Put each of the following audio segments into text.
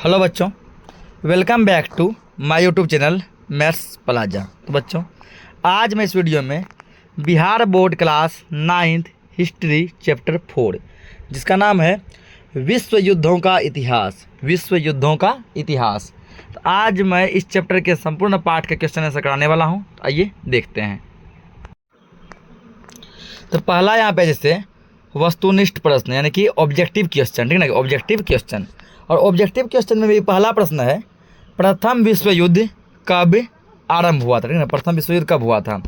Hello बच्चों, welcome back to my YouTube channel maths plaza. तो बच्चों, आज मैं इस वीडियो में Bihar board class 9th history chapter 4 जिसका नाम है विश्व युद्धों का इतिहास। तो आज मैं इस चैप्टर के संपूर्ण पाठ के क्वेश्चन आंसर कराने वाला हूं। तो आइए देखते हैं। तो पहला यहाँ पे जैसे वस्तुनिष्ठ प्रश्न यानी कि ऑब्जेक्टिव क्वेश्चन, ठीक है ना, ऑब्जेक्टिव क्वेश्चन। और ऑब्जेक्टिव क्वेश्चन में भी पहला प्रश्न है, प्रथम विश्व युद्ध कब आरंभ हुआ था, ठीक है ना। प्रथम विश्व युद्ध कब हुआ था?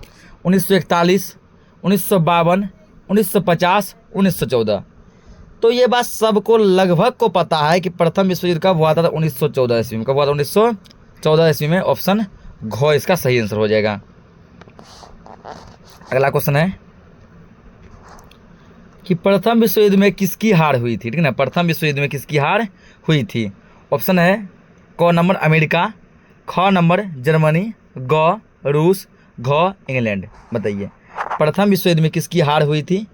1941, 1952, 1950, 1914। तो ये बात सबको लगभग को पता है कि प्रथम विश्व युद्ध कब हुआ था। तो 1914 ईस्वी में। कब हुआ था? 1914 ईस्वी में। ऑप्शन घ इसका सही आंसर हो जाएगा। अगला क्वेश्चन है कि प्रथम विश्व युद्ध में किसकी हार हुई थी, ठीक है ना। प्रथम विश्व युद्ध में किसकी हार हुई थी? ऑप्शन है क नंबर अमेरिका, ख नंबर जर्मनी, ग रूस, घ इंग्लैंड। बताइए प्रथम विश्व युद्ध में किसकी हार हुई थी?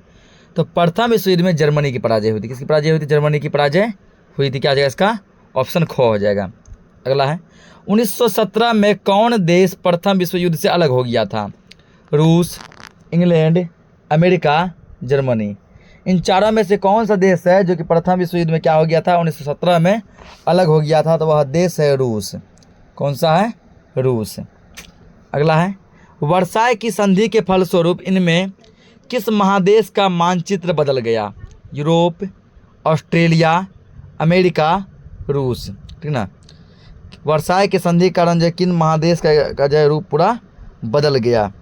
तो प्रथम विश्व युद्ध में जर्मनी की पराजय हुई थी। किसकी पराजय हुई थी? जर्मनी की पराजय हुई थी। क्या आ जाएगा इसका? ऑप्शन ख हो जाएगा। अगला है 1917 में कौन देश प्रथम विश्व युद्ध से अलग हो गया था? रूस, इंग्लैंड, अमेरिका, जर्मनी। इन चारों में से कौन सा देश है जो कि प्रथम विश्व युद्ध में क्या हो गया था? 1917 में अलग हो गया था। तो वह देश है रूस। कौन सा है? रूस। अगला है वर्साय की संधि के फलस्वरूप इनमें किस महादेश का मानचित्र बदल गया? यूरोप, ऑस्ट्रेलिया, अमेरिका, रूस, ठीक ना। वर्साय के संधि के कारण जो किन महादेश का जो रूप पूरा बदल गया?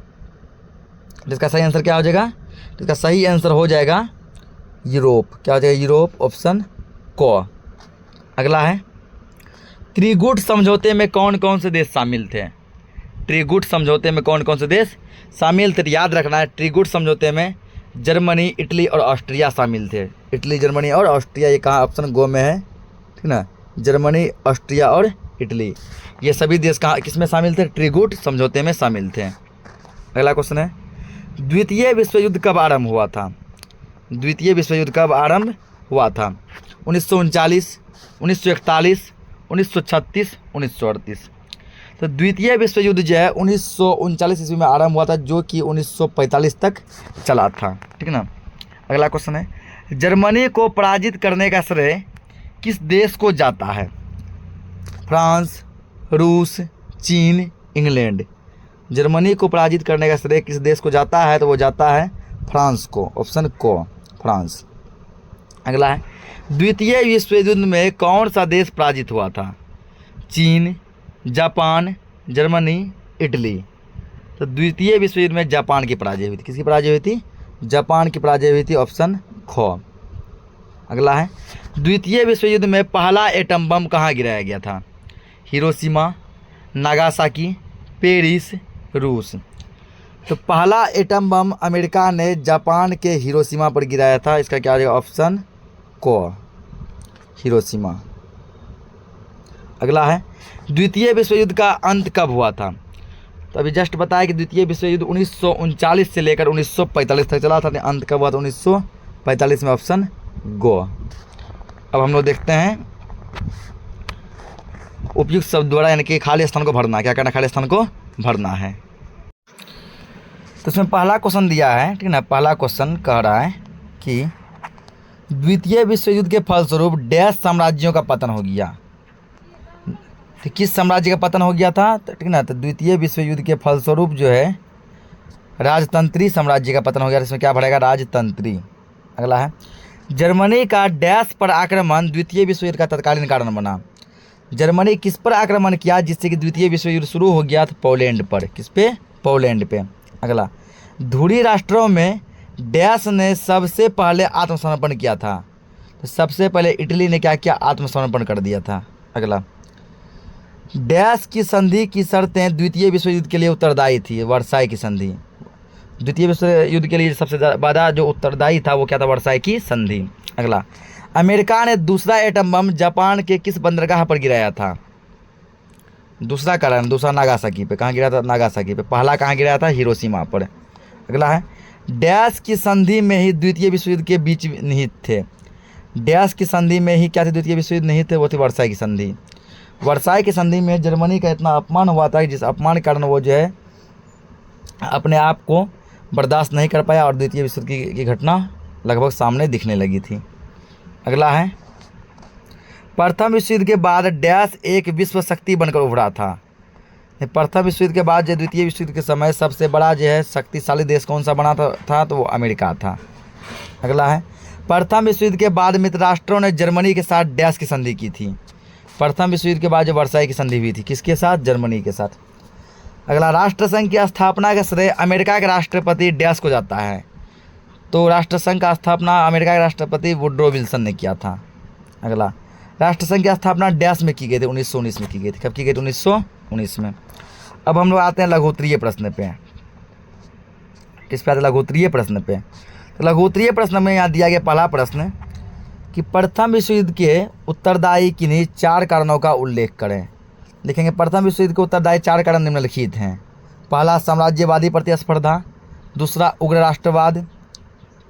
जिसका सही आंसर क्या हो जाएगा? इसका सही आंसर हो जाएगा यूरोप। क्या हो जाएगा? यूरोप। ऑप्शन क। अगला है त्रिगुट समझौते में कौन कौन से देश शामिल थे? त्रिगुट समझौते में कौन कौन से देश शामिल थे? याद रखना है, त्रिगुट समझौते में जर्मनी, इटली और ऑस्ट्रिया शामिल थे। इटली, जर्मनी और ऑस्ट्रिया। ये कहाँ? ऑप्शन गो में है, ठीक ना। जर्मनी, ऑस्ट्रिया और इटली, ये सभी देश कहाँ किस में शामिल थे? त्रिगुट समझौते में शामिल थे। अगला क्वेश्चन है द्वितीय विश्व युद्ध कब आरंभ हुआ था? द्वितीय विश्व युद्ध कब आरंभ हुआ था? 1939, 1941, 1936, 1938। तो द्वितीय विश्व युद्ध जो है 1939 ईस्वी में आरंभ हुआ था, जो कि 1945 तक चला था, ठीक ना। अगला क्वेश्चन है जर्मनी को पराजित करने का श्रेय किस देश को जाता है? फ्रांस, रूस, चीन, इंग्लैंड। जर्मनी को पराजित करने का श्रेय किस देश को जाता है? तो वो जाता है फ्रांस को। ऑप्शन को, फ्रांस। अगला है द्वितीय विश्व युद्ध में कौन सा देश पराजित हुआ था? चीन, जापान, जर्मनी, इटली। तो द्वितीय विश्व युद्ध में जापान की पराजय हुई थी। किसकी पराजय हुई थी? जापान की पराजय हुई थी। ऑप्शन ख। अगला है द्वितीय विश्व युद्ध में पहला एटम बम कहाँ गिराया गया था? हिरोशिमा, नागासाकी, पेरिस, रूस। तो पहला एटम बम अमेरिका ने जापान के हिरोशिमा पर गिराया था। इसका क्या रहेगा? ऑप्शन को, हिरोशिमा। अगला है द्वितीय विश्व युद्ध का अंत कब हुआ था? तो अभी जस्ट बताया कि द्वितीय विश्व युद्ध 1939 से लेकर 1945 तक चला था। अंत कब हुआ था? 1945 में। Option go. अब हम लोग देखते हैं उपयुक्त शब्द द्वारा यानी कि खाली स्थान को भरना। क्या करना? खाली स्थान को भरना है। तो इसमें पहला क्वेश्चन दिया है, ठीक है ना। पहला क्वेश्चन कह रहा है कि द्वितीय विश्व युद्ध के फलस्वरूप डैश साम्राज्यों का पतन हो गया। तो किस साम्राज्य का पतन हो गया था? तो ठीक ना। तो द्वितीय विश्व युद्ध के फलस्वरूप जो है राजतंत्री साम्राज्य का पतन हो गया। इसमें क्या भरेगा? राजतंत्री। अगला है जर्मनी का डैश पर आक्रमण द्वितीय विश्व युद्ध का तत्कालीन कारण बना। जर्मनी किस पर आक्रमण किया जिससे कि द्वितीय विश्व युद्ध शुरू हो गया? तो पोलैंड पर। किस पे? पोलैंड पे। अगला धुरी राष्ट्रों में डैश ने सबसे पहले आत्मसमर्पण किया था। तो सबसे पहले इटली ने क्या किया? आत्मसमर्पण कर दिया था। अगला डैश की संधि की शर्तें द्वितीय विश्व युद्ध के लिए उत्तरदायी थी। वर्साई की संधि। द्वितीय विश्व युद्ध के लिए सबसे ज़्यादा जो उत्तरदायी था वो क्या था? वर्साई की संधि। अगला अमेरिका ने दूसरा एटम बम जापान के किस बंदरगाह पर गिराया था? दूसरा कारण, दूसरा नागासाकी पे। कहाँ गिरा था? नागासाकी पे। पहला कहाँ गिराया था? हिरोशिमा पर। अगला है डैश की संधि में ही द्वितीय विश्व युद्ध के बीच निहित थे। डैश की संधि में ही क्या थी द्वितीय विश्व युद्ध, नहीं थे, वो थी वर्साई की संधि। वर्साई की संधि में जर्मनी का इतना अपमान हुआ था कि जिस अपमान के कारण वो जो है अपने आप को बर्दाश्त नहीं कर पाया और द्वितीय विश्व युद्ध की घटना लगभग सामने दिखने लगी थी। अगला है, प्रथम विश्व युद्ध के बाद डैश एक विश्व शक्ति बनकर उभरा था। प्रथम विश्व युद्ध के बाद जो द्वितीय विश्व युद्ध के समय सबसे बड़ा जो है शक्तिशाली देश कौन सा बना था तो वो अमेरिका था। अगला है, प्रथम विश्व युद्ध के बाद मित्र राष्ट्रों ने जर्मनी के साथ डैश की संधि की थी। प्रथम विश्व युद्ध के बाद जो वर्साई की संधि हुई थी, किसके साथ, जर्मनी के साथ। अगला, राष्ट्रसंघ की स्थापना का श्रेय अमेरिका के राष्ट्रपति डैश को जाता है। तो राष्ट्रसंघ का स्थापना अमेरिका के राष्ट्रपति वुडरो विल्सन ने किया था। अगला, राष्ट्रसंघ की स्थापना डैश में की गई थी, 1919 में की गई थी। कब की गई थी, 1919 में। अब हम लोग आते हैं लघुत्तरीय प्रश्न पे। किस पे आते हैं, लघुत्तरीय प्रश्न पे। तो लघुत्तरीय प्रश्न में यहाँ दिया गया पहला प्रश्न कि प्रथम विश्व युद्ध के उत्तरदायी किन्हीं 4 कारणों का उल्लेख करें। लिखेंगे प्रथम विश्व युद्ध के उत्तरदायी 4 कारण निम्नलिखित हैं। पहला, साम्राज्यवादी प्रतिस्पर्धा। दूसरा, उग्र राष्ट्रवाद।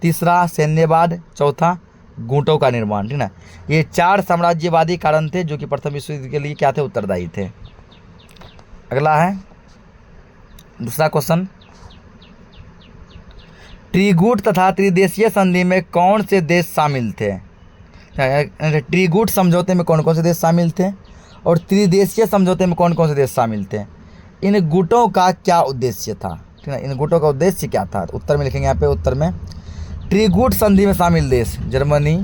तीसरा, सैन्यवाद। चौथा, गुटों का निर्माण। ठीक ना, ये 4 साम्राज्यवादी कारण थे जो कि प्रथम विश्व युद्ध के लिए क्या थे, उत्तरदायी थे। अगला है दूसरा क्वेश्चन, त्रिगुट तथा त्रिदेशीय संधि में कौन से देश शामिल थे। त्रिगुट समझौते में कौन कौन से देश शामिल थे और त्रिदेशीय समझौते में कौन कौन से देश शामिल थे। इन गुटों का क्या उद्देश्य था, ठीक है, इन गुटों का उद्देश्य क्या था। उत्तर में लिखेंगे यहाँ पे, उत्तर में त्रिगुट संधि में शामिल देश जर्मनी,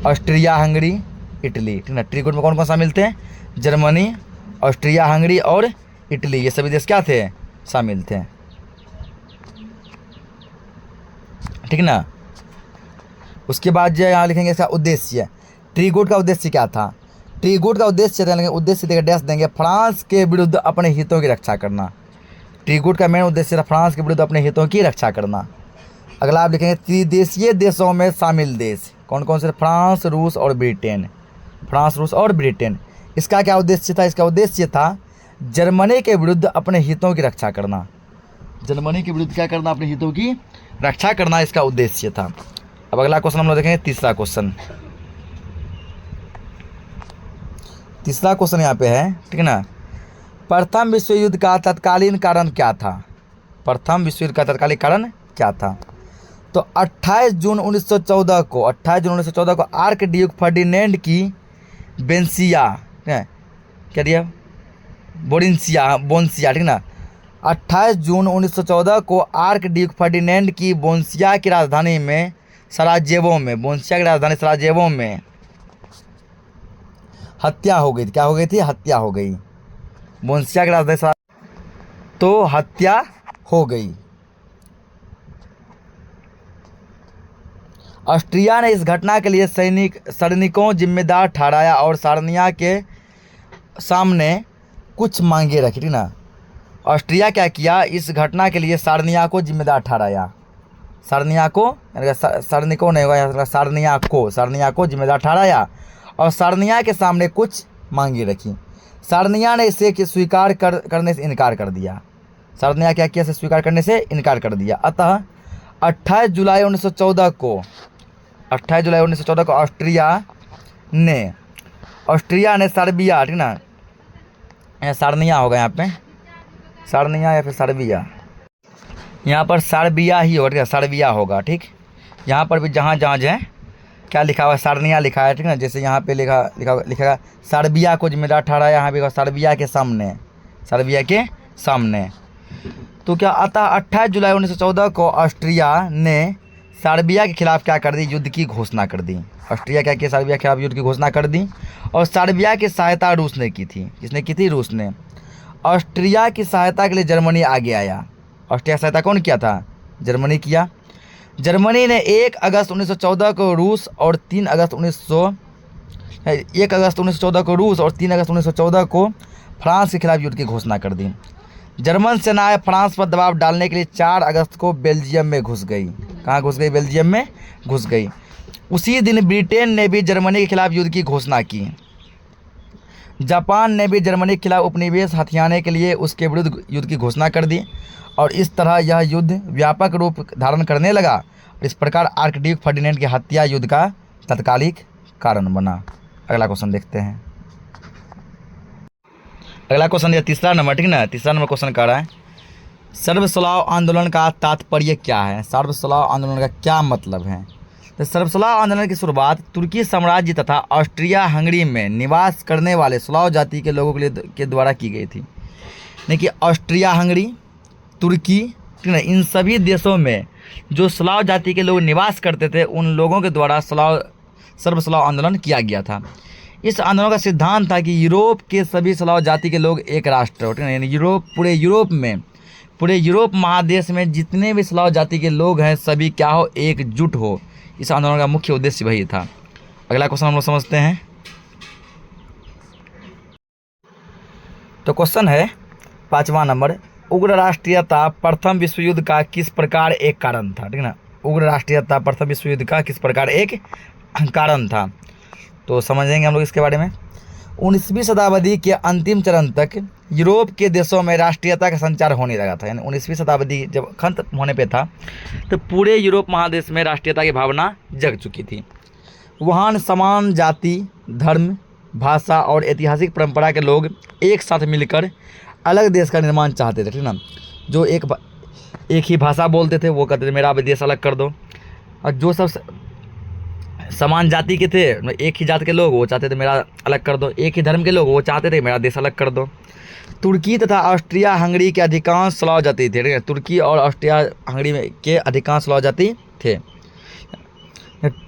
ऑस्ट्रिया हंगरी, इटली। ठीक है, त्रिगुट में कौन कौन शामिल थे, जर्मनी, ऑस्ट्रिया हंगरी और इटली, ये सभी देश क्या थे, शामिल थे। ठीक ना, उसके बाद जो यहाँ लिखेंगे इसका उद्देश्य, त्रिगुट का उद्देश्य क्या था। त्रिगुट का उद्देश्य उद्देश्य देंगे डैश देंगे, फ्रांस के विरुद्ध अपने हितों की रक्षा करना। त्रिगुट का मेन उद्देश्य था फ्रांस के विरुद्ध अपने हितों की रक्षा करना। अगला आप लिखेंगे त्रिदेशीय देशों में शामिल देश कौन कौन से, फ्रांस, रूस और ब्रिटेन। फ्रांस, रूस और ब्रिटेन। इसका क्या उद्देश्य था, इसका उद्देश्य था जर्मनी के विरुद्ध अपने हितों की रक्षा करना। जर्मनी के विरुद्ध क्या करना, अपने हितों की रक्षा करना, इसका उद्देश्य था। अब अगला क्वेश्चन हम लोग देखेंगे, तीसरा क्वेश्चन। तीसरा क्वेश्चन यहाँ पे है, ठीक है ना, प्रथम विश्व युद्ध का तत्कालीन कारण क्या था। प्रथम विश्व युद्ध का तत्कालीन कारण क्या था। तो 28 जून 1914 को आर्क ड्यूक फर्डिनेंड की बोंसिया, क्या दिया, बोंसिया, ठीक ना, 28 जून 1914 को आर्क ड्यूक फर्डिनेंड की बोंसिया की राजधानी में सराजेवो में, बोंसिया की राजधानी सराजेवो में हत्या हो गई थी। क्या हो गई थी, हत्या हो गई। बोंसिया की राजधानी तो हत्या हो गई। ऑस्ट्रिया ने इस घटना के लिए सैनिकों जिम्मेदार ठहराया और सार्निया के सामने कुछ मांगे रखी। ठीक ना, ऑस्ट्रिया क्या किया, इस घटना के लिए सार्निया को जिम्मेदार ठहराया। सार्निया को, सैनिकों नहीं होगा, सार्निया को जिम्मेदार ठहराया और सार्निया के सामने कुछ मांगे रखी। सार्निया ने इसे स्वीकार करने से इनकार कर दिया। सार्निया क्या किया, इसे स्वीकार करने से इनकार कर दिया। अतः 28 जुलाई 1914 को ऑस्ट्रिया ने सर्बिया, ठीक ना, सार्निया होगा यहाँ पे, सार्निया या फिर सर्बिया, यहाँ पर सर्बिया ही होगा, ठीक है, सर्बिया होगा। ठीक, यहाँ पर भी जहाँ जो है क्या लिखा हुआ है, सार्निया लिखा है, ठीक ना, जैसे यहाँ पे लिखा सर्बिया को जिम्मेदार ठहराया, यहाँ पे सर्बिया के सामने। तो क्या अतः 28 जुलाई 1914 को ऑस्ट्रिया ने सर्बिया के खिलाफ क्या कर दी, युद्ध की घोषणा कर दी। ऑस्ट्रिया क्या किया, सर्बिया के खिलाफ युद्ध की घोषणा कर दी और सर्बिया की सहायता रूस ने की थी। किसने की थी, रूस ने। ऑस्ट्रिया की सहायता के लिए जर्मनी आगे आया। ऑस्ट्रिया सहायता कौन किया था, जर्मनी किया। जर्मनी ने 1 अगस्त 1914 को रूस और 3 अगस्त 1914 को फ्रांस के खिलाफ युद्ध की घोषणा कर दी। जर्मन सेनाएं फ्रांस पर दबाव डालने के लिए 4 अगस्त को बेल्जियम में घुस गई। कहाँ घुस गई, बेल्जियम में घुस गई। उसी दिन ब्रिटेन ने भी जर्मनी के खिलाफ युद्ध की घोषणा की। जापान ने भी जर्मनी के खिलाफ उपनिवेश हथियाने के लिए उसके विरुद्ध युद्ध की घोषणा कर दी और इस तरह यह युद्ध व्यापक रूप धारण करने लगा। इस प्रकार आर्कड्यूक फर्डिनेंड की हत्या युद्ध का तत्कालिक कारण बना। अगला क्वेश्चन देखते हैं। अगला क्वेश्चन ये तीसरा नंबर, ठीक ना, तीसरा नंबर क्वेश्चन कर रहा है सर्वसलाव आंदोलन का तात्पर्य क्या है। सर्वसलाव आंदोलन का क्या मतलब है। तो सर्वसलाव आंदोलन की शुरुआत तुर्की साम्राज्य तथा ऑस्ट्रिया हंगरी में निवास करने वाले स्लाव जाति के लोगों के द्वारा की गई थी। देखिए ऑस्ट्रिया हंगरी, तुर्की, ठीक ना, इन सभी देशों में जो स्लाव जाति के लोग निवास करते थे उन लोगों के द्वारा सर्वसलाव आंदोलन किया गया था। इस आंदोलन का सिद्धांत था कि यूरोप के सभी स्लाव जाति के लोग एक राष्ट्र हो, ठीक है, यानी पूरे यूरोप महादेश में जितने भी स्लाव जाति के लोग हैं सभी क्या हो, एकजुट हो। इस आंदोलन का मुख्य उद्देश्य वही था। अगला क्वेश्चन हम लोग समझते हैं। तो क्वेश्चन है 5वां नंबर, उग्र राष्ट्रीयता प्रथम विश्व युद्ध का किस प्रकार एक कारण था। ठीक है ना, उग्र राष्ट्रीयता प्रथम विश्व युद्ध का किस प्रकार एक कारण था। तो समझेंगे हम लोग इसके बारे में। 19वीं शताब्दी के अंतिम चरण तक यूरोप के देशों में राष्ट्रीयता का संचार होने लगा था। यानी 19वीं शताब्दी जब खत्म होने पे था तो पूरे यूरोप महादेश में राष्ट्रीयता की भावना जग चुकी थी। वहाँ समान जाति, धर्म, भाषा और ऐतिहासिक परंपरा के लोग एक साथ मिलकर अलग देश का निर्माण चाहते थे। ठीक ना, जो एक ही भाषा बोलते थे वो कहते थे मेरा देश अलग कर दो, और जो सब समान जाति के थे, एक ही जात के लोग, वो चाहते थे मेरा अलग कर दो। एक ही धर्म के लोग, वो चाहते थे मेरा देश अलग कर दो। तुर्की तथा ऑस्ट्रिया हंगरी के अधिकांश स्लाव जाति थे। तुर्की और ऑस्ट्रिया हंगरी के अधिकांश स्लाव जाति थे।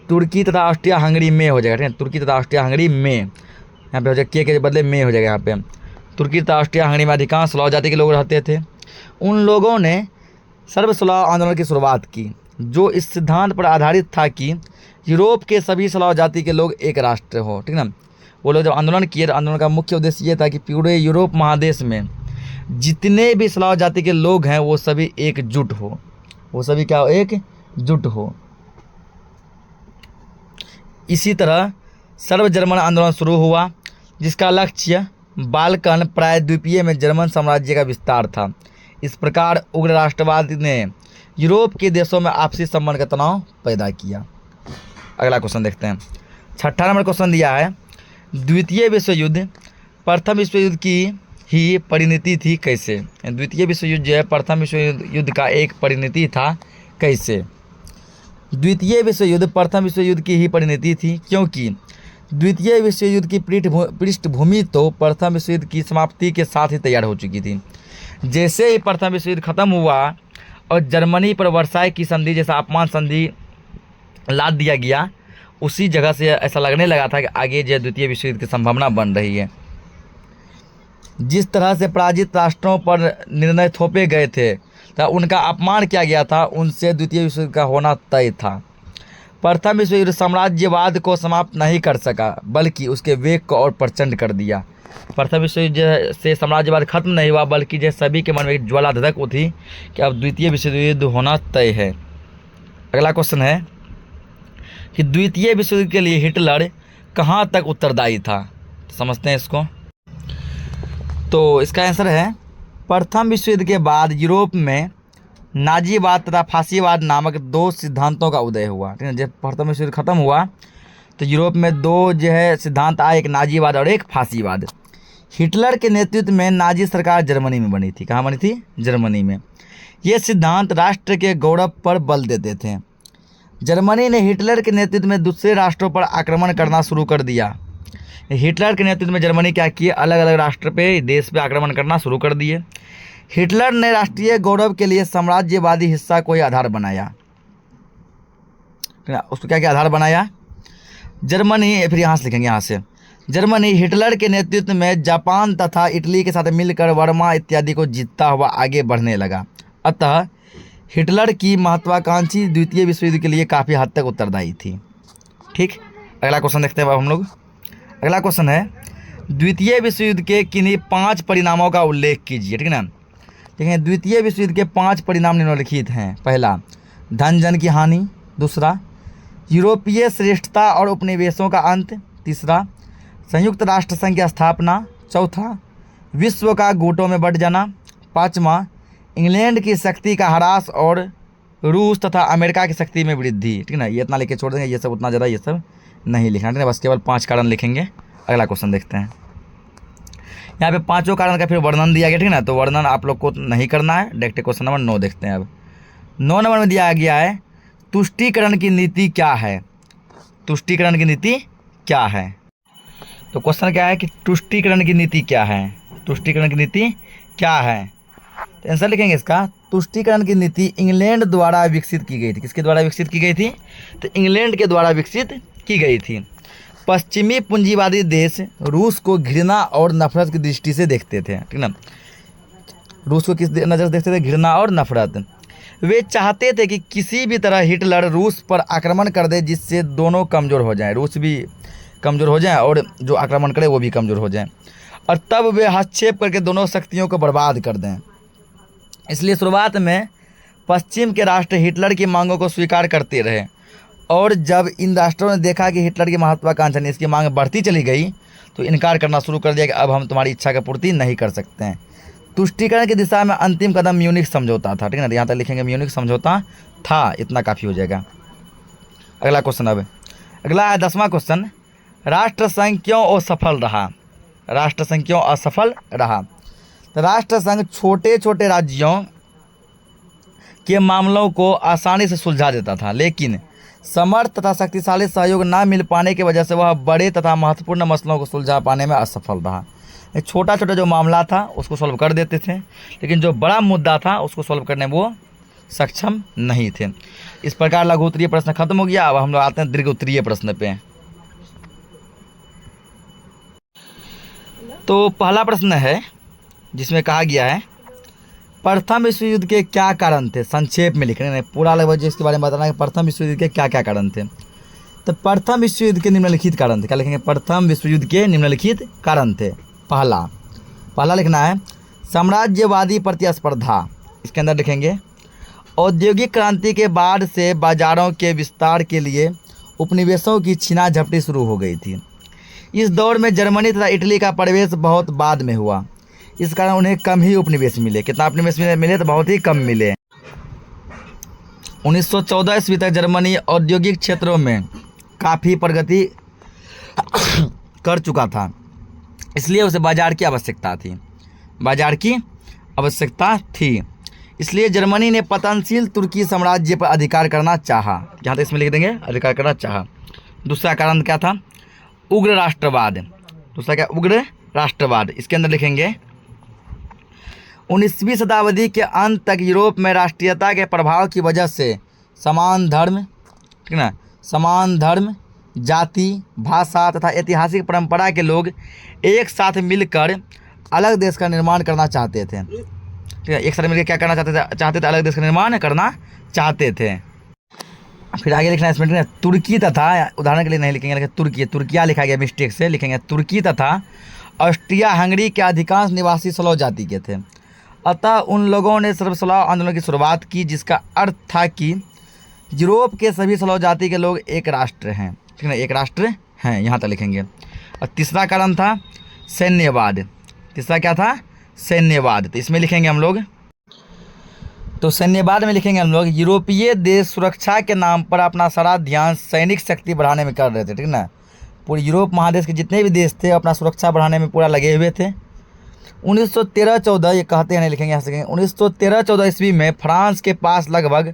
तुर्की तथा ऑस्ट्रिया हंगरी में हो जाएगा, ठीक है, तुर्की तथा ऑस्ट्रिया हंगरी में, यहाँ पे हो जाएगा के बदले में हो जाएगा। यहाँ पे तुर्की तथा ऑस्ट्रिया हंगरी में अधिकांश स्लाव जाति के लोग रहते थे। उन लोगों ने सर्वस्लाव आंदोलन की शुरुआत की, जो इस सिद्धांत पर आधारित था कि यूरोप के सभी स्लाव जाति के लोग एक राष्ट्र हो। ठीक ना, वो लोग जब आंदोलन किए, आंदोलन का मुख्य उद्देश्य ये था कि पूरे यूरोप महादेश में जितने भी स्लाव जाति के लोग हैं वो सभी एकजुट हो, वो सभी क्या हो, एकजुट हो। इसी तरह सर्व जर्मन आंदोलन शुरू हुआ, जिसका लक्ष्य बाल्कन प्रायद्वीपीय में जर्मन साम्राज्य का विस्तार था। इस प्रकार उग्र राष्ट्रवाद ने यूरोप के देशों में आपसी संबंध का तनाव पैदा किया। अगला क्वेश्चन देखते हैं। 6ठा नंबर क्वेश्चन दिया है, द्वितीय विश्व युद्ध प्रथम विश्व युद्ध की ही परिणति थी कैसे। द्वितीय विश्व युद्ध जो है प्रथम विश्व युद्ध का एक परिणति था कैसे। द्वितीय विश्व युद्ध प्रथम विश्व युद्ध की ही परिणति थी क्योंकि द्वितीय विश्व युद्ध की पृष्ठभूमि तो प्रथम विश्व युद्ध की समाप्ति के साथ ही तैयार हो चुकी थी। जैसे ही प्रथम विश्व युद्ध खत्म हुआ और जर्मनी पर वर्साई की संधि जैसा अपमान संधि लाद दिया गया, उसी जगह से ऐसा लगने लगा था कि आगे जो द्वितीय विश्व युद्ध की संभावना बन रही है। जिस तरह से पराजित राष्ट्रों पर निर्णय थोपे गए थे तो उनका अपमान किया गया था, उनसे द्वितीय विश्व युद्ध का होना तय था। प्रथम विश्व युद्ध साम्राज्यवाद को समाप्त नहीं कर सका बल्कि उसके वेग को और प्रचंड कर दिया। प्रथम विश्व युद्ध से साम्राज्यवाद खत्म नहीं हुआ बल्कि जो सभी के मन में एक ज्वाला धधक उठी कि अब द्वितीय विश्व युद्ध होना तय है। अगला क्वेश्चन है कि द्वितीय विश्व युद्ध के लिए हिटलर कहाँ तक उत्तरदायी था। समझते हैं इसको। तो इसका आंसर है प्रथम विश्व युद्ध के बाद यूरोप में नाजीवाद तथा फांसीवाद नामक दो सिद्धांतों का उदय हुआ। ठीक है, जब प्रथम विश्व युद्ध खत्म हुआ तो यूरोप में दो जो है सिद्धांत आए, एक नाजीवाद और एक फांसीवाद। हिटलर के नेतृत्व में नाजी सरकार जर्मनी में बनी थी। कहाँ बनी थी? जर्मनी में। ये सिद्धांत राष्ट्र के गौरव पर बल देते थे। जर्मनी ने हिटलर के नेतृत्व में दूसरे राष्ट्रों पर आक्रमण करना शुरू कर दिया। हिटलर के नेतृत्व में जर्मनी क्या किए, अलग अलग राष्ट्र पे, देश पे आक्रमण करना शुरू कर दिए। हिटलर ने राष्ट्रीय गौरव के लिए साम्राज्यवादी हिस्सा को ही आधार बनाया। उसको क्या क्या आधार बनाया? जर्मनी, फिर यहाँ से लिखेंगे, यहाँ से जर्मनी हिटलर के नेतृत्व में जापान तथा इटली के साथ मिलकर वर्मा इत्यादि को जीतता हुआ आगे बढ़ने लगा। अतः हिटलर की महत्वाकांक्षी द्वितीय विश्व युद्ध के लिए काफ़ी हद तक उत्तरदायी थी। ठीक, अगला क्वेश्चन देखते हैं अब हम लोग। अगला क्वेश्चन है द्वितीय विश्व युद्ध के किन्हीं 5 परिणामों का उल्लेख कीजिए। ठीक है ना, देखें द्वितीय विश्व युद्ध के 5 परिणाम निम्नलिखित हैं। पहला, धन जन की हानि। दूसरा, यूरोपीय श्रेष्ठता और उपनिवेशों का अंत। तीसरा, संयुक्त राष्ट्र संघ की स्थापना। चौथा, विश्व का गुटों में बंट जाना। पाँचवा, इंग्लैंड की शक्ति का ह्रास और रूस तथा अमेरिका की शक्ति में वृद्धि। ठीक है ना, ये इतना लेके छोड़ देंगे, ये सब उतना ज़्यादा ये सब नहीं लिखना, ठीक है, बस केवल 5 कारण लिखेंगे। अगला क्वेश्चन देखते हैं। यहाँ पे 5 कारण का फिर वर्णन दिया गया, ठीक है ना, तो वर्णन आप लोग को नहीं करना है। डायरेक्ट क्वेश्चन नंबर 9 देखते हैं। अब 9 नंबर में दिया गया है तुष्टीकरण की नीति क्या है। तुष्टीकरण की नीति क्या है? तो क्वेश्चन क्या है कि तुष्टीकरण की नीति क्या है। तुष्टीकरण की नीति क्या है? तो आंसर लिखेंगे इसका, तुष्टीकरण की नीति इंग्लैंड द्वारा विकसित की गई थी। किसके द्वारा विकसित की गई थी? तो इंग्लैंड के द्वारा विकसित की गई थी। पश्चिमी पूंजीवादी देश रूस को घृणा और नफरत की दृष्टि से देखते थे, ठीक ना। रूस को किस नज़र से देखते थे? घृणा और नफरत। वे चाहते थे कि किसी भी तरह हिटलर रूस पर आक्रमण कर दे, जिससे दोनों कमज़ोर हो जाएं, रूस भी कमज़ोर हो जाए और जो आक्रमण करे वो भी कमज़ोर हो जाए, और तब वे हस्तक्षेप करके दोनों शक्तियों को बर्बाद कर दें। इसलिए शुरुआत में पश्चिम के राष्ट्र हिटलर की मांगों को स्वीकार करते रहे, और जब इन राष्ट्रों ने देखा कि हिटलर की महत्वाकांक्षा नहीं, इसकी मांग बढ़ती चली गई, तो इनकार करना शुरू कर दिया कि अब हम तुम्हारी इच्छा की पूर्ति नहीं कर सकते हैं। तुष्टीकरण की दिशा में अंतिम कदम म्यूनिख समझौता था, ठीक है ना। यहाँ तक लिखेंगे म्यूनिख समझौता था, इतना काफ़ी हो जाएगा। अगला क्वेश्चन, अब अगला है 10वां क्वेश्चन, राष्ट्रसंघ क्यों असफल रहा। राष्ट्रसंघ क्यों असफल रहा? तो राष्ट्रसंघ छोटे छोटे राज्यों के मामलों को आसानी से सुलझा देता था, लेकिन समर्थ तथा शक्तिशाली सहयोग न मिल पाने की वजह से वह बड़े तथा महत्वपूर्ण मसलों को सुलझा पाने में असफल रहा। छोटा छोटा जो मामला था उसको सॉल्व कर देते थे, लेकिन जो बड़ा मुद्दा था उसको सॉल्व करने में वो सक्षम नहीं थे। इस प्रकार लघु उत्तरीय प्रश्न खत्म हो गया। अब हम लोग आते हैं दीर्घ उत्तरीय प्रश्न पे। तो पहला प्रश्न है जिसमें कहा गया है प्रथम विश्व युद्ध के क्या कारण थे। संक्षेप में लिखने, पूरा लगभग इसके बारे में बताना है कि प्रथम विश्व युद्ध के क्या क्या कारण थे। तो प्रथम विश्व युद्ध के निम्नलिखित कारण थे। क्या लिखेंगे? प्रथम विश्व युद्ध के निम्नलिखित कारण थे। पहला लिखना है साम्राज्यवादी प्रतिस्पर्धा। इसके अंदर लिखेंगे औद्योगिक क्रांति के बाद से बाजारों के विस्तार के लिए उपनिवेशों की छीना झपटी शुरू हो गई थी। इस दौर में जर्मनी तथा इटली का प्रवेश बहुत बाद में हुआ, इस कारण उन्हें कम ही उपनिवेश मिले। कितना उपनिवेश मिले? तो बहुत ही कम मिले। 1914 ईस्वी तक जर्मनी औद्योगिक क्षेत्रों में काफ़ी प्रगति कर चुका था, इसलिए उसे बाजार की आवश्यकता थी। बाजार की आवश्यकता थी, इसलिए जर्मनी ने पतनशील तुर्की साम्राज्य पर अधिकार करना चाहा। यहाँ तक इसमें लिख देंगे, अधिकार करना चाहा। दूसरा कारण क्या था? उग्र राष्ट्रवाद। दूसरा क्या? उग्र राष्ट्रवाद। इसके अंदर लिखेंगे 19वीं शताब्दी के अंत तक यूरोप में राष्ट्रीयता के प्रभाव की वजह से समान धर्म, ठीक ना, समान धर्म, जाति, भाषा तथा ऐतिहासिक परंपरा के लोग एक साथ मिलकर अलग देश का निर्माण करना चाहते थे। ठीक है, एक साथ मिलकर क्या करना चाहते थे? अलग देश का निर्माण करना चाहते थे। फिर आगे लिखना है इसमें तुर्की तथा, उदाहरण के लिए नहीं लिखेंगे, लेकिन तुर्किया लिखा गया मिस्टेक से, लिखेंगे तुर्की तथा ऑस्ट्रिया हंगरी के अधिकांश निवासी स्लो जाति के थे। अतः उन लोगों ने सर्वस्लाव आंदोलन की शुरुआत की, जिसका अर्थ था कि यूरोप के सभी स्लो जाति के लोग एक राष्ट्र हैं, ठीक है, एक राष्ट्र हैं। यहाँ तक लिखेंगे। और तीसरा कारण था सैन्यवाद। तीसरा क्या था? सैन्यवाद। तो इसमें लिखेंगे हम लोग, तो सैन्यवाद में लिखेंगे हम लोग यूरोपीय देश सुरक्षा के नाम पर अपना सारा ध्यान सैनिक शक्ति बढ़ाने में कर रहे थे, ठीक ना। पूरे यूरोप महादेश के जितने भी देश थे अपना सुरक्षा बढ़ाने में पूरा लगे हुए थे। 1913-14 ये कहते हैं, नहीं लिखेंगे, यहाँ से लिखेंगे 1913-14 ईस्वी में फ्रांस के पास लगभग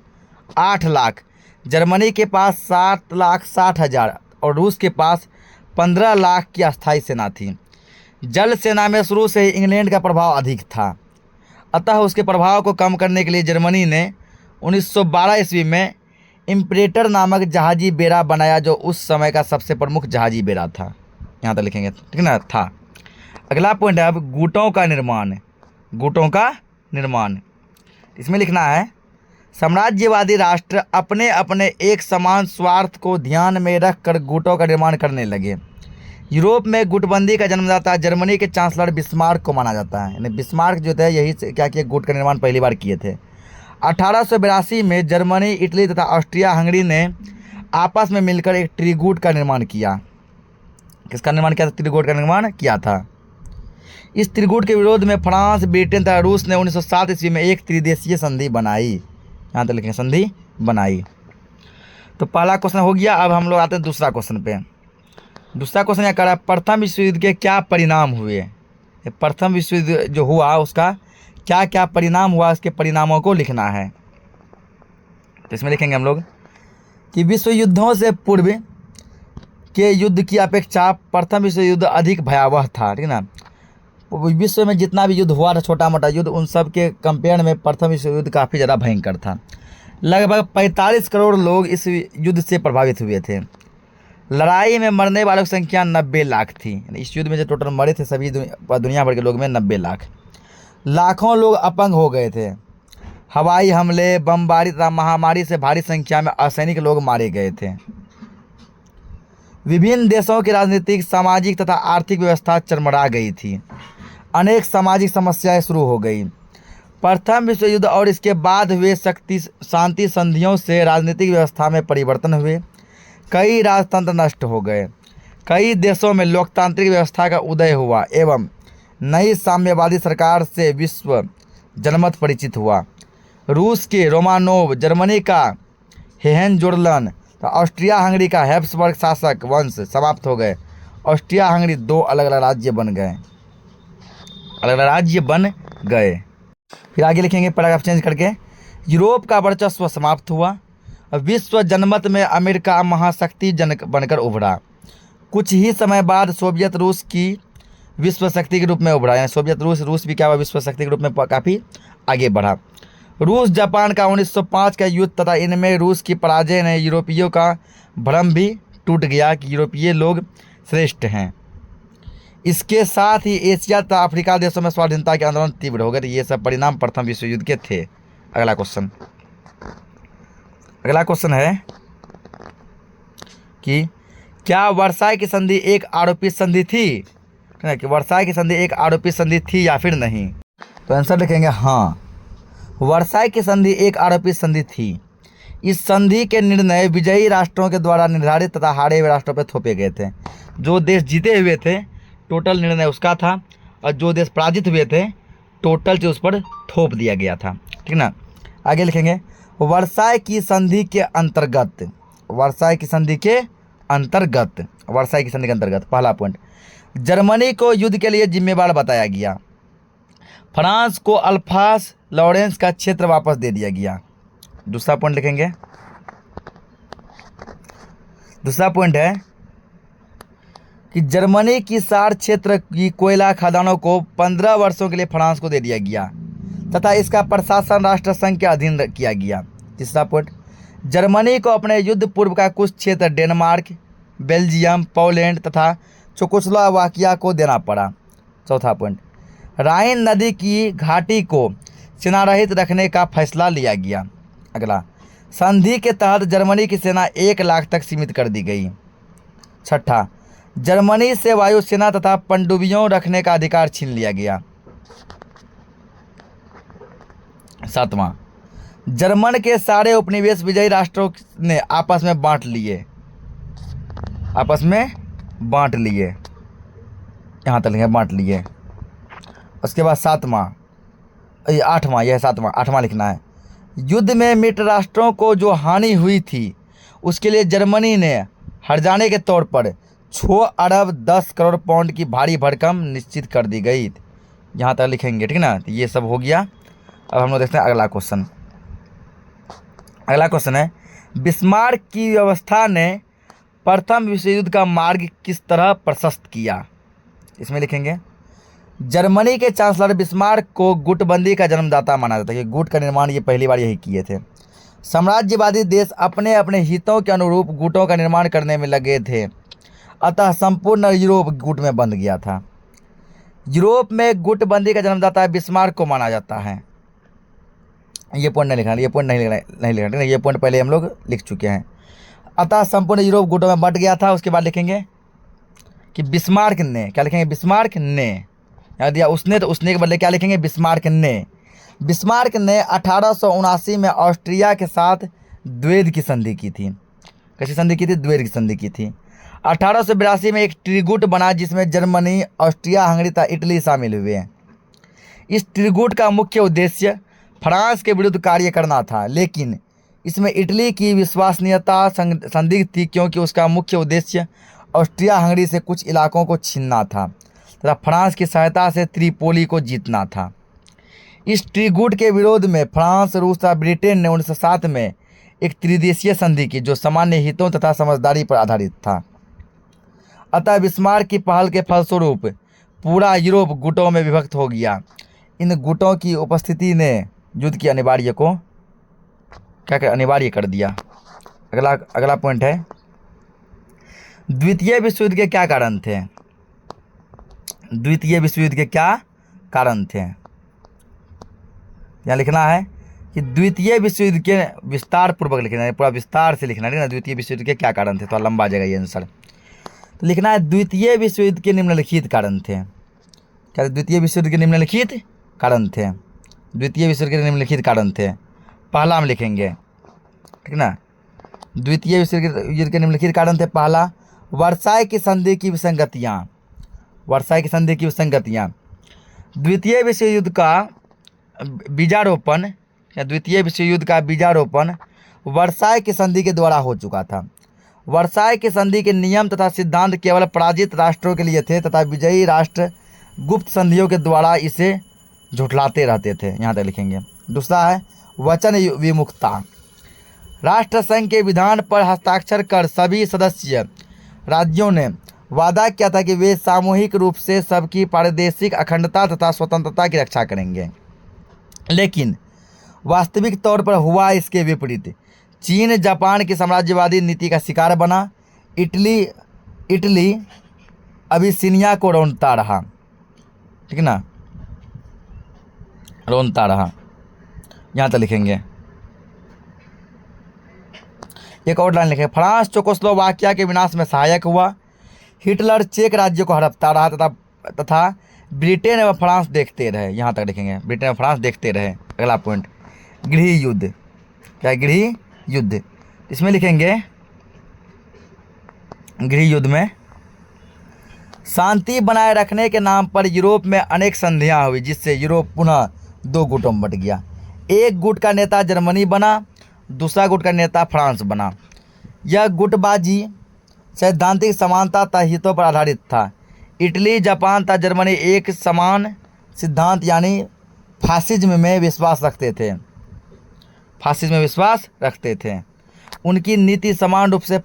8 लाख, जर्मनी के पास 7,60,000 और रूस के पास 15 लाख की अस्थायी सेना थी। जल सेना में शुरू से ही इंग्लैंड का प्रभाव अधिक था, अतः उसके प्रभाव को कम करने के लिए जर्मनी ने 1912 ईस्वी में इम्परेटर नामक जहाजी बेड़ा बनाया, जो उस समय का सबसे प्रमुख जहाजी बेड़ा था। यहाँ तक लिखेंगे, ठीक ना, था। अगला पॉइंट है अब गुटों का निर्माण। गुटों का निर्माण, इसमें लिखना है साम्राज्यवादी राष्ट्र अपने अपने एक समान स्वार्थ को ध्यान में रखकर गुटों का निर्माण करने लगे। यूरोप में गुटबंदी का जन्मदाता जर्मनी के चांसलर बिस्मार्क को माना जाता है। यानी बिस्मार्क जो थे यही से क्या किए? गुट का निर्माण पहली बार किए थे। 1882 में जर्मनी, इटली तथा ऑस्ट्रिया हंगरी ने आपस में मिलकर एक त्रिगुट का निर्माण किया। किसका निर्माण किया था? त्रिगुट का निर्माण किया था। इस त्रिगुट के विरोध में फ्रांस, ब्रिटेन तथा रूस ने 1907 ईस्वी में एक त्रिदेशीय संधि बनाई। यहाँ तक लिखेंगे, संधि बनाई। तो पहला क्वेश्चन हो गया। अब हम लोग आते हैं दूसरा क्वेश्चन पे। दूसरा क्वेश्चन क्या कर रहा है, प्रथम विश्व युद्ध के क्या परिणाम हुए। ये प्रथम विश्व युद्ध जो हुआ उसका क्या क्या परिणाम हुआ, इसके परिणामों को लिखना है। तो इसमें लिखेंगे हम लोग कि विश्व युद्धों से पूर्व के युद्ध की अपेक्षा प्रथम विश्व युद्ध अधिक भयावह था, ठीक है ना। विश्व में जितना भी युद्ध हुआ था, छोटा मोटा युद्ध, उन सब के कंपेयर में प्रथम विश्व युद्ध काफ़ी ज़्यादा भयंकर था। लगभग 45 करोड़ लोग इस युद्ध से प्रभावित हुए थे। लड़ाई में मरने वालों की संख्या 90 लाख थी। इस युद्ध में जो टोटल मरे थे सभी दुनिया भर के लोग में 90 लाख। लाखों लोग अपंग हो गए थे। हवाई हमले, बमबारी तथा महामारी से भारी संख्या में असैनिक लोग मारे गए थे। विभिन्न देशों की राजनीतिक, सामाजिक तथा आर्थिक व्यवस्था चरमरा गई थी। अनेक सामाजिक समस्याएं शुरू हो गई। प्रथम विश्व युद्ध और इसके बाद हुए शांति संधियों से राजनीतिक व्यवस्था में परिवर्तन हुए। कई राजतंत्र नष्ट हो गए। कई देशों में लोकतांत्रिक व्यवस्था का उदय हुआ एवं नई साम्यवादी सरकार से विश्व जनमत परिचित हुआ। रूस के रोमानोव, जर्मनी का होहेंजोर्लन, तो ऑस्ट्रिया हंगरी का हैब्सबर्ग शासक वंश समाप्त हो गए। ऑस्ट्रिया हंगरी 2 अलग अलग राज्य बन गए, फिर आगे लिखेंगे पैराग्राफ चेंज करके। यूरोप का वर्चस्व समाप्त हुआ। विश्व जनमत में अमेरिका महाशक्ति बनकर उभरा। कुछ ही समय बाद सोवियत रूस की विश्व शक्ति के रूप में उभरा। यानी सोवियत रूस भी क्या हुआ, विश्व शक्ति के रूप में काफ़ी आगे बढ़ा। रूस जापान का 1905 का युद्ध तथा इनमें रूस की पराजय ने यूरोपियों का भ्रम भी टूट गया कि यूरोपीय लोग श्रेष्ठ हैं। इसके साथ ही एशिया तथा अफ्रीका देशों में स्वाधीनता के आंदोलन तीव्र हो गए। ये सब परिणाम प्रथम विश्व युद्ध के थे। अगला क्वेश्चन है कि क्या वर्साई की संधि एक आरोपित संधि थी, कि वर्साई की संधि एक आरोपित संधि थी या फिर नहीं। तो आंसर लिखेंगे हाँ, वर्साई की संधि एक आरोपित संधि थी। इस संधि के निर्णय विजयी राष्ट्रों के द्वारा निर्धारित तथा हारे हुए राष्ट्रों पर थोपे गए थे। जो देश जीते हुए थे टोटल निर्णय उसका था, और जो देश पराजित हुए थे टोटल जो उस पर थोप दिया गया था, ठीक ना। आगे लिखेंगे वर्साई की संधि के अंतर्गत, पहला पॉइंट, जर्मनी को युद्ध के लिए जिम्मेवार बताया गया। फ्रांस को अल्फास लॉरेंस का क्षेत्र वापस दे दिया गया। दूसरा पॉइंट लिखेंगे, दूसरा पॉइंट है कि जर्मनी की सार क्षेत्र की कोयला खदानों को 15 वर्षों के लिए फ्रांस को दे दिया गया तथा इसका प्रशासन राष्ट्रसंघ के अधीन किया गया। तीसरा पॉइंट, जर्मनी को अपने युद्ध पूर्व का कुछ क्षेत्र डेनमार्क, बेल्जियम, पोलैंड तथा चेकोस्लोवाकिया को देना पड़ा। चौथा पॉइंट, राइन नदी की घाटी को सेना रहित रखने का फैसला लिया गया। अगला, संधि के तहत जर्मनी की सेना 1 लाख तक सीमित कर दी गई। छठा, जर्मनी से वायुसेना तथा पनडुब्बियों रखने का अधिकार छीन लिया गया। सातवां, जर्मन के सारे उपनिवेश विजयी राष्ट्रों ने आपस में बांट लिए, यहाँ तक बांट लिए। उसके बाद आठवां लिखना है, युद्ध में मित्र राष्ट्रों को जो हानि हुई थी उसके लिए जर्मनी ने हर्जाने के तौर पर 6 अरब 10 करोड़ पाउंड की भारी भरकम निश्चित कर दी गई। यहाँ तक लिखेंगे, ठीक ना। तो ये सब हो गया। अब हम लोग देखते हैं अगला क्वेश्चन। अगला क्वेश्चन है, बिस्मार्क की व्यवस्था ने प्रथम विश्व युद्ध का मार्ग किस तरह प्रशस्त किया। इसमें लिखेंगे, जर्मनी के चांसलर बिस्मार्क को गुटबंदी का जन्मदाता माना जाता है कि गुट का निर्माण ये पहली बार यही किए थे। साम्राज्यवादी देश अपने अपने हितों के अनुरूप गुटों का निर्माण करने में लगे थे, अतः संपूर्ण यूरोप गुट में बंध गया था। यूरोप में गुटबंदी का जन्मदाता बिस्मार्क को माना जाता है। ये पॉइंट नहीं लिखना, ये पॉइंट पहले हम लोग लिख चुके हैं। अतः संपूर्ण यूरोप गुटों में बंट गया था। उसके बाद लिखेंगे कि बिस्मार्क ने, क्या लिखेंगे, बिस्मार्क ने, याद दिया उसने तो उसने के बदले क्या लिखेंगे, बिस्मार्क ने 1879 में ऑस्ट्रिया के साथ द्वैध की संधि की थी। कैसी संधि की थी, द्वैध की संधि की थी। 1882 में एक त्रिगुट बना जिसमें जर्मनी, ऑस्ट्रिया हंगरी तथा इटली शामिल हुए हैं। इस त्रिगुट का मुख्य उद्देश्य फ्रांस के विरुद्ध कार्य करना था, लेकिन इसमें इटली की विश्वसनीयता संदिग्ध थी क्योंकि उसका मुख्य उद्देश्य ऑस्ट्रिया हंगरी से कुछ इलाकों को छीनना था तथा फ्रांस की सहायता से त्रिपोली को जीतना था। इस ट्रीगुट के विरोध में फ्रांस, रूस तथा ब्रिटेन ने 1907 में एक त्रिदेशीय संधि की जो सामान्य हितों तथा समझदारी पर आधारित था। अतः बिस्मार्क की पहल के फलस्वरूप पूरा यूरोप गुटों में विभक्त हो गया। इन गुटों की उपस्थिति ने युद्ध की अनिवार्य को अनिवार्य कर दिया। अगला पॉइंट है, द्वितीय विश्व युद्ध के क्या कारण थे? द्वितीय विश्व युद्ध के क्या कारण थे? यहाँ लिखना है कि द्वितीय विश्व युद्ध के विस्तार पूर्वक लिखना है, पूरा विस्तार से लिखना है ना। द्वितीय विश्व युद्ध के क्या कारण थे? तो लंबा आ जाएगा ये आंसर। तो लिखना है द्वितीय विश्व युद्ध के निम्नलिखित कारण थे। क्या द्वितीय विश्व युद्ध के निम्नलिखित कारण थे? द्वितीय विश्व युद्ध के निम्नलिखित कारण थे। पहला हम लिखेंगे, ठीक ना। द्वितीय विश्व युद्ध के निम्नलिखित कारण थे। पहला, वर्साय की संधि की विसंगतियाँ। वर्साय की संधि की विसंगतियाँ। द्वितीय विश्व युद्ध का बीजारोपण या द्वितीय विश्व युद्ध का बीजारोपण वर्साय की संधि के द्वारा हो चुका था। वर्साय की संधि के नियम तथा सिद्धांत केवल पराजित राष्ट्रों के लिए थे तथा विजयी राष्ट्र गुप्त संधियों के द्वारा इसे झुठलाते रहते थे। यहाँ तक लिखेंगे। दूसरा है वचन विमुखता। राष्ट्रसंघ के विधान पर हस्ताक्षर कर सभी सदस्य राज्यों ने वादा किया था कि वे सामूहिक रूप से सबकी प्रादेशिक अखंडता तथा स्वतंत्रता की रक्षा करेंगे, लेकिन वास्तविक तौर पर हुआ इसके विपरीत। चीन जापान की साम्राज्यवादी नीति का शिकार बना। इटली अबिसिनिया को रौंदता रहा, ठीक ना, रौंदता रहा। यहाँ तक लिखेंगे। एक और लाइन लिखें, फ्रांस चेकोस्लोवाकिया के विनाश में सहायक हुआ। हिटलर चेक राज्य को हड़पता रहा तथा ब्रिटेन एवं फ्रांस देखते रहे। यहाँ तक लिखेंगे, ब्रिटेन और फ्रांस देखते रहे। अगला पॉइंट, गृह युद्ध। क्या गृह युद्ध? इसमें लिखेंगे गृह युद्ध में शांति बनाए रखने के नाम पर यूरोप में अनेक संधियां हुई, जिससे यूरोप पुनः दो गुटों में बट गया। एक गुट का नेता जर्मनी बना, दूसरा गुट का नेता फ्रांस बना। यह गुटबाजी सैद्धांतिक समानता तथा हितों पर आधारित था। इटली, जापान तथा जर्मनी एक समान सिद्धांत यानी फासिज्म में विश्वास रखते थे। फासिज्म में विश्वास रखते थे। उनकी नीति समान रूप से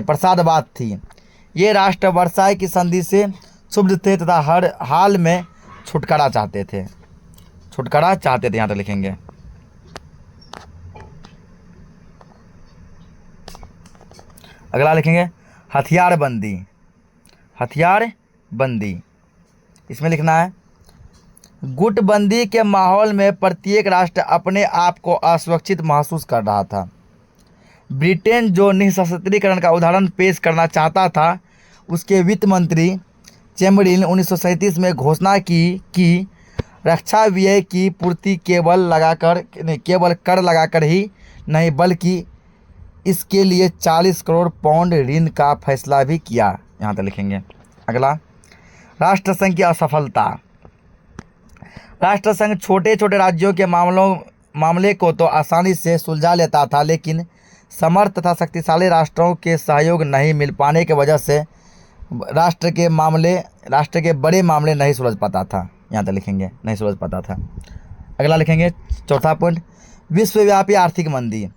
प्रसादवाद थी। ये राष्ट्र वर्साय की संधि से क्षुब्ध थे तथा हर हाल में छुटकारा चाहते थे। छुटकारा चाहते थे। यहाँ तक लिखेंगे। अगला लिखेंगे हथियारबंदी। हथियारबंदी इसमें लिखना है, गुटबंदी के माहौल में प्रत्येक राष्ट्र अपने आप को असुरक्षित महसूस कर रहा था। ब्रिटेन जो निःशस्त्रीकरण का उदाहरण पेश करना चाहता था, उसके वित्त मंत्री चैम्बरलिन 1937 में घोषणा की कि रक्षा व्यय की पूर्ति केवल कर लगाकर ही नहीं बल्कि इसके लिए 40 करोड़ पाउंड ऋण का फैसला भी किया। यहाँ तक लिखेंगे। अगला, राष्ट्रसंघ की असफलता। राष्ट्रसंघ छोटे छोटे राज्यों के मामले को तो आसानी से सुलझा लेता था, लेकिन समर्थ तथा शक्तिशाली राष्ट्रों के सहयोग नहीं मिल पाने की वजह से राष्ट्र के बड़े मामले नहीं सुलझ पाता था। यहाँ तक लिखेंगे, नहीं सुलझ पाता था। अगला लिखेंगे चौथा पॉइंट, विश्वव्यापी आर्थिक मंदी।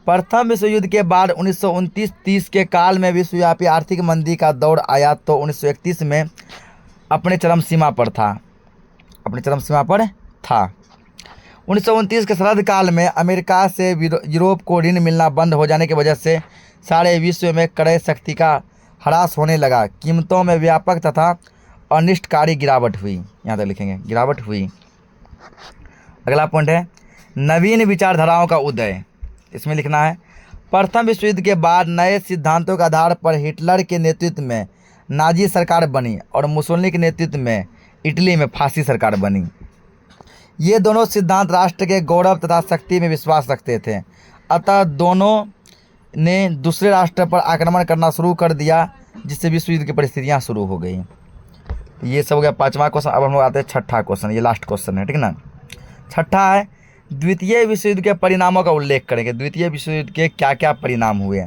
प्रथम विश्व युद्ध के बाद 1929-30 के काल में विश्वव्यापी आर्थिक मंदी का दौर आया तो 1931 में अपने चरम सीमा पर था। 1929 के शरद काल में अमेरिका से यूरोप को ऋण मिलना बंद हो जाने की वजह से सारे विश्व में क्रय शक्ति का ह्रास होने लगा। कीमतों में व्यापक तथा अनिष्टकारी गिरावट हुई। यहाँ तक लिखेंगे, गिरावट हुई। अगला पॉइंट है नवीन विचारधाराओं का उदय। इसमें लिखना है, प्रथम विश्व युद्ध के बाद नए सिद्धांतों के आधार पर हिटलर के नेतृत्व में नाजी सरकार बनी और मुसोलिनी के नेतृत्व में इटली में फांसी सरकार बनी। ये दोनों सिद्धांत राष्ट्र के गौरव तथा शक्ति में विश्वास रखते थे। अतः दोनों ने दूसरे राष्ट्र पर आक्रमण करना शुरू कर दिया, जिससे विश्व युद्ध की परिस्थितियाँ शुरू हो गई। ये सब हो गया पाँचवा क्वेश्चन। अब हम लोग आते हैं छठा क्वेश्चन। ये लास्ट क्वेश्चन है, ठीक ना। छठा है, द्वितीय विश्व युद्ध के परिणामों का उल्लेख करेंगे। द्वितीय विश्व युद्ध के क्या क्या परिणाम हुए।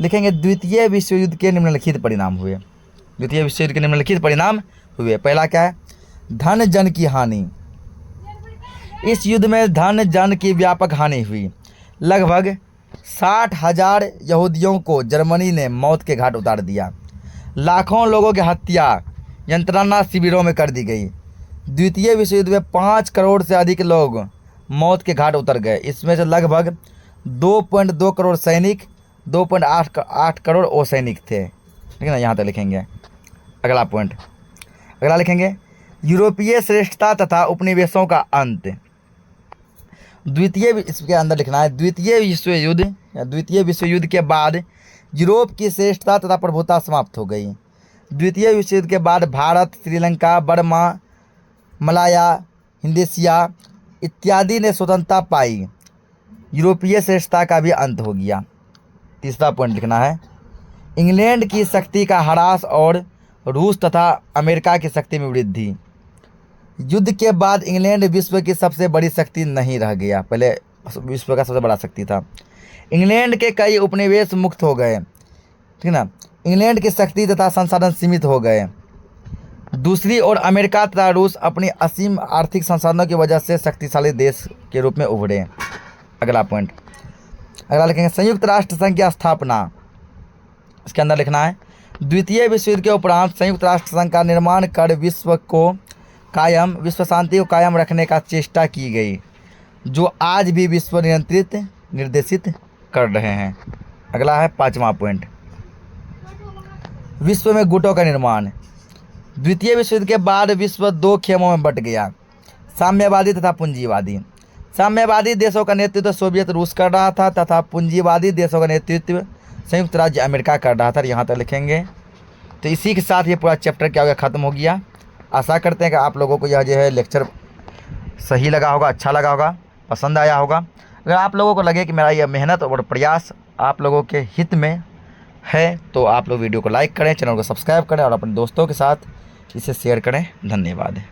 लिखेंगे द्वितीय विश्व युद्ध के निम्नलिखित परिणाम हुए। द्वितीय विश्व युद्ध के निम्नलिखित परिणाम हुए। पहला क्या है? धन जन की हानि। इस युद्ध में धन जन की व्यापक हानि हुई। लगभग 60,000 यहूदियों को जर्मनी ने मौत के घाट उतार दिया। लाखों लोगों की हत्या यंत्रणा शिविरों में कर दी गई। द्वितीय विश्व युद्ध में 5 करोड़ से अधिक लोग मौत के घाट उतर गए। इसमें से लगभग 2.2 करोड़ सैनिक, 2.8 करोड़ असैनिक थे। ठीक है ना, यहाँ तक लिखेंगे। अगला पॉइंट, अगला लिखेंगे यूरोपीय श्रेष्ठता तथा उपनिवेशों का अंत। इसके अंदर लिखना है द्वितीय विश्व युद्ध के बाद यूरोप की श्रेष्ठता तथा प्रभुता समाप्त हो गई। द्वितीय विश्व युद्ध के बाद भारत, श्रीलंका, बर्मा, मलाया, हिंदुस्तान इत्यादि ने स्वतंत्रता पाई। यूरोपीय श्रेष्ठता का भी अंत हो गया। तीसरा पॉइंट लिखना है इंग्लैंड की शक्ति का ह्रास और रूस तथा अमेरिका की शक्ति में वृद्धि। युद्ध के बाद इंग्लैंड विश्व की सबसे बड़ी शक्ति नहीं रह गया, पहले विश्व का सबसे बड़ा शक्ति था। इंग्लैंड के कई उपनिवेश मुक्त हो गए। ठीक ना, इंग्लैंड की शक्ति तथा संसाधन सीमित हो गए। दूसरी ओर अमेरिका तथा रूस अपनी असीम आर्थिक संसाधनों की वजह से शक्तिशाली देश के रूप में उभरे। अगला पॉइंट, अगला लिखेंगे संयुक्त राष्ट्र संघ की स्थापना। इसके अंदर लिखना है द्वितीय विश्व युद्ध के उपरांत संयुक्त राष्ट्र संघ का निर्माण कर विश्व शांति को कायम रखने का चेष्टा की गई, जो आज भी विश्व निर्देशित कर रहे हैं। अगला है 5वां पॉइंट, विश्व में गुटों का निर्माण। द्वितीय विश्व युद्ध के बाद विश्व 2 खेमों में बंट गया, साम्यवादी तथा पूंजीवादी। साम्यवादी देशों का नेतृत्व सोवियत रूस कर रहा था तथा पूंजीवादी देशों का नेतृत्व संयुक्त राज्य अमेरिका कर रहा था। यहाँ तक लिखेंगे। तो इसी के साथ ये पूरा चैप्टर क्या हो गया, ख़त्म हो गया। आशा करते हैं कि आप लोगों को यह जो है लेक्चर सही लगा होगा, अच्छा लगा होगा, पसंद आया होगा। अगर आप लोगों को लगे कि मेरा यह मेहनत और प्रयास आप लोगों के हित में है तो आप लोग वीडियो को लाइक करें, चैनल को सब्सक्राइब करें और अपने दोस्तों के साथ इसे शेयर करें। धन्यवाद।